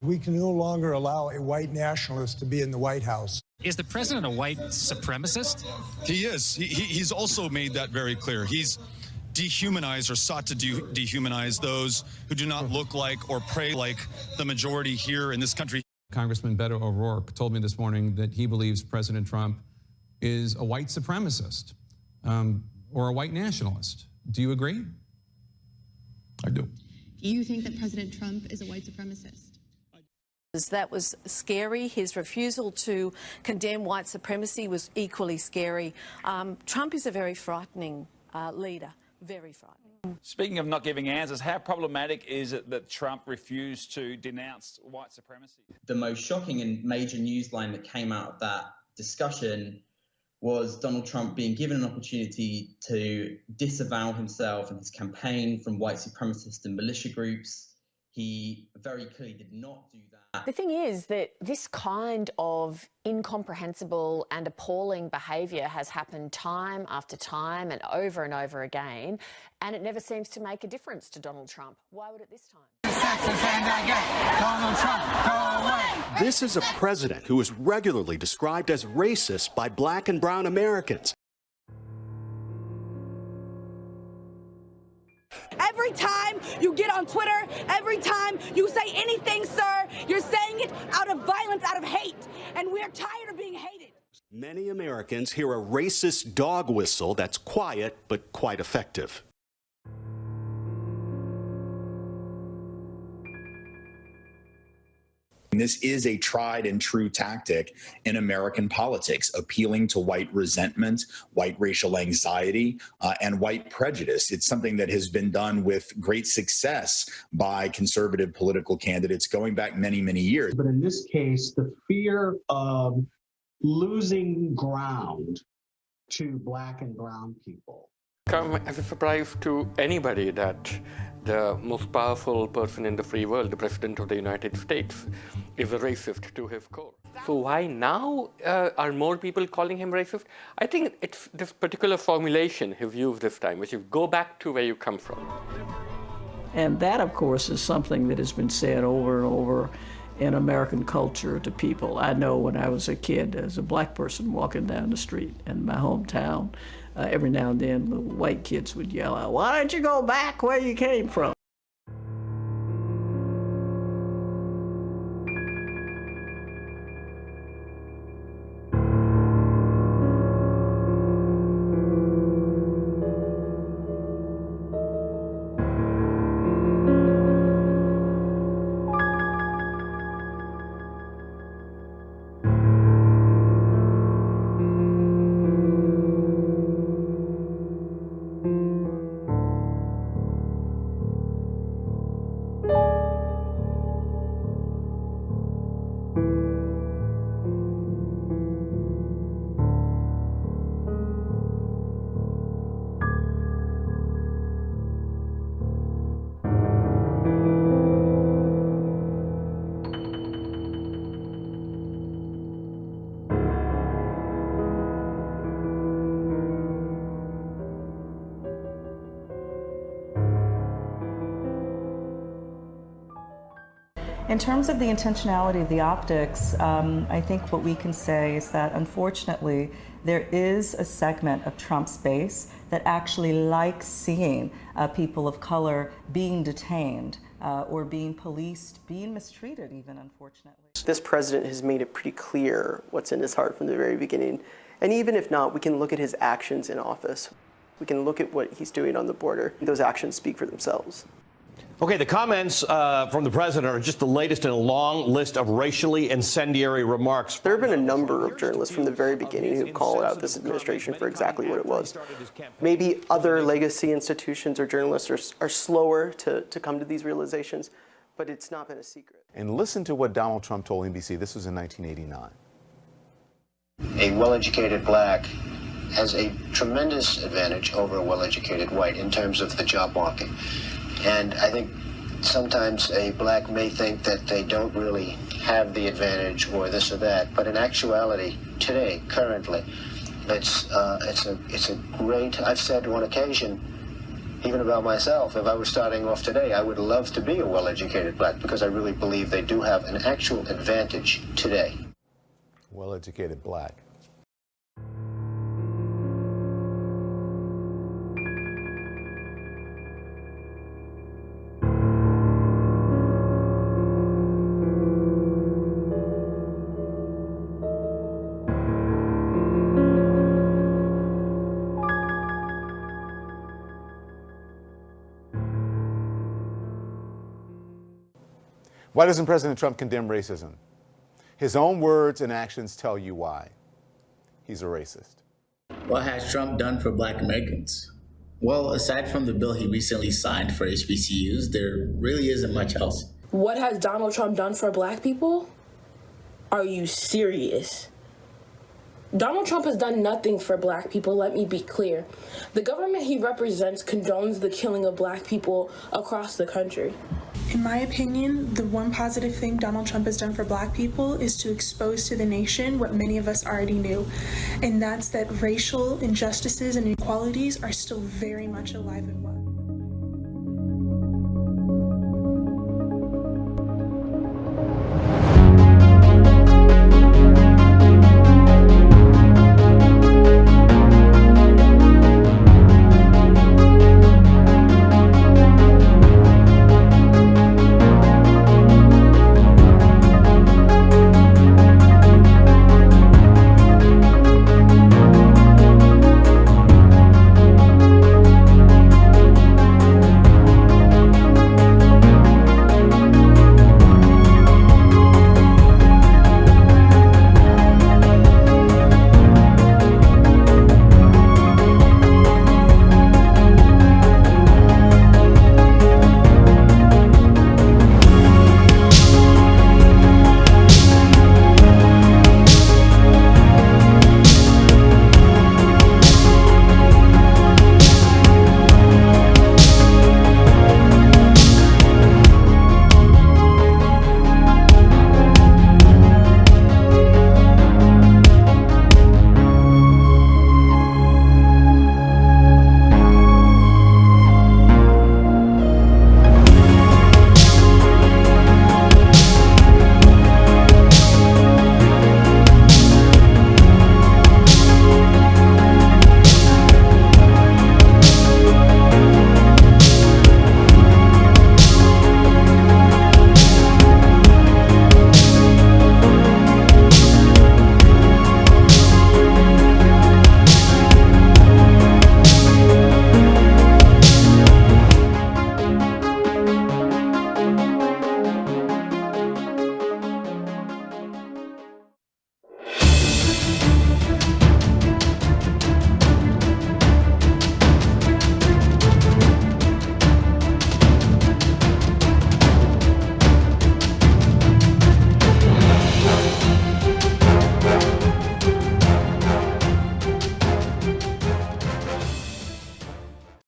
We can no longer allow a white nationalist to be in the White House. Is the president a white supremacist? He is. He's also made that very clear. He's dehumanized or sought to dehumanize those who do not look like or pray like the majority here in this country. Congressman Beto O'Rourke told me this morning that he believes President Trump is a white supremacist or a white nationalist. Do you agree? I do. Do you think that President Trump is a white supremacist? That was scary. His refusal to condemn white supremacy was equally scary. Trump is a very frightening leader, very frightening. Speaking of not giving answers, how problematic is it that Trump refused to denounce white supremacy? The most shocking and major news line that came out of that discussion was Donald Trump being given an opportunity to disavow himself and his campaign from white supremacist and militia groups. He very clearly did not do that. The thing is that this kind of incomprehensible and appalling behaviour has happened time after time and over again, and it never seems to make a difference to Donald Trump. Why would it this time? Donald Trump, go away. This is a president who is regularly described as racist by black and brown Americans. Every time you get on Twitter, every time you say anything, sir, you're saying it out of violence, out of hate. And we're tired of being hated. Many Americans hear a racist dog whistle that's quiet but quite effective. This is a tried and true tactic in American politics, appealing to white resentment, white racial anxiety, and white prejudice. It's something that has been done with great success by conservative political candidates going back many, many years. But in this case, the fear of losing ground to black and brown people. Come as a surprise to anybody that the most powerful person in the free world, the President of the United States, is a racist to his core. So why now are more people calling him racist? I think it's this particular formulation he's used this time, which is go back to where you come from. And that, of course, is something that has been said over and over in American culture to people. I know when I was a kid, as a black person walking down the street in my hometown, every now and then the white kids would yell out, "Why don't you go back where you came from?" In terms of the intentionality of the optics, I think what we can say is that unfortunately there is a segment of Trump's base that actually likes seeing people of color being detained or being policed, being mistreated even, unfortunately. This president has made it pretty clear what's in his heart from the very beginning. And even if not, we can look at his actions in office. We can look at what he's doing on the border. Those actions speak for themselves. Okay, the comments from the president are just the latest in a long list of racially incendiary remarks. There have been a number of journalists from the very beginning who called out this administration for exactly what it was. Maybe other legacy institutions or journalists are slower to come to these realizations, but it's not been a secret. And listen to what Donald Trump told NBC. This was in 1989. A well-educated black has a tremendous advantage over a well-educated white in terms of the job market. And I think sometimes a black may think that they don't really have the advantage or this or that, but in actuality, today, currently, it's a great, I've said on occasion, even about myself. If I was starting off today, I would love to be a well-educated black because I really believe they do have an actual advantage today. Well-educated black. Why doesn't President Trump condemn racism? His own words and actions tell you why. He's a racist. What has Trump done for Black Americans? Well, aside from the bill he recently signed for HBCUs, there really isn't much else. What has Donald Trump done for Black people? Are you serious? Donald Trump has done nothing for Black people, let me be clear. The government he represents condones the killing of Black people across the country. In my opinion, the one positive thing Donald Trump has done for Black people is to expose to the nation what many of us already knew, and that's that racial injustices and inequalities are still very much alive and well.